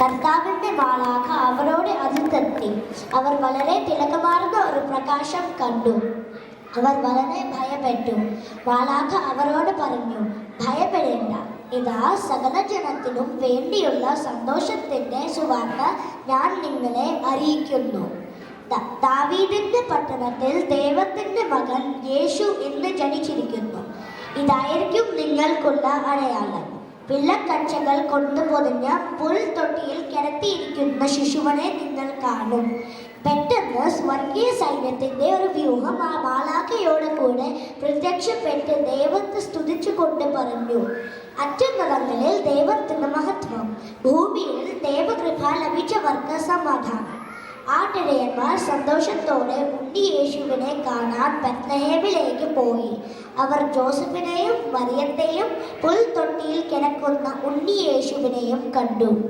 കർത്താവിന്റെ മാലാഖ അവരോട് അടുത്തെത്തി. അവർ വളരെ തിളക്കമാർന്ന ഒരു പ്രകാശം കണ്ടു. അവർ വളരെ ഭയപ്പെട്ടു. മാലാഖ അവരോട് പറഞ്ഞു, ഭയപ്പെടേണ്ട, ഇതാ സകല ജനത്തിനും വേണ്ടിയുള്ള സന്തോഷത്തിന്റെ സുവാർത്ത ഞാൻ നിങ്ങളെ അറിയിക്കുന്നു. ദാവീദിന്റെ പട്ടണത്തിൽ ദൈവത്തിന്റെ മകൻ യേശു ഇന്ന് ജനിച്ചിരിക്കുന്നു. ഇതായിരിക്കും നിങ്ങൾക്കുള്ള അടയാളം. പിള്ളക്കച്ചകൾ കൊണ്ട് പൊതിഞ്ഞ പുൽത്തൊട്ടിയിൽ കിടത്തിയിരിക്കുന്ന ശിശുവിനെ നിങ്ങൾ കാണും. പെട്ടെന്ന് സ്വർഗീയ സൈന്യത്തിന്റെ ഒരു വ്യൂഹം ആ മാലാഖയോട് കൂടെ പ്രത്യക്ഷപ്പെട്ട് ദൈവത്തെ സ്തുതിച്ചുകൊണ്ട് പറഞ്ഞു, അത്യുന്നതങ്ങളിൽ ദൈവത്തിന്റെ മഹത്വം, ഭൂമിയിൽ ദൈവകൃപ ലഭിച്ചവർക്ക് സമാധാനം. ആട്ടിടയന്മാർ സന്തോഷത്തോടെ ഉണ്ണി യേശുവിനെ കാണാൻ ബത്ലഹേമിലേക്ക് പോയി. അവർ ജോസഫിനെയും മറിയത്തെയും പുൽത്തൊട്ടിയിൽ കിടക്കുന്ന ഉണ്ണി യേശുവിനെയും കണ്ടു.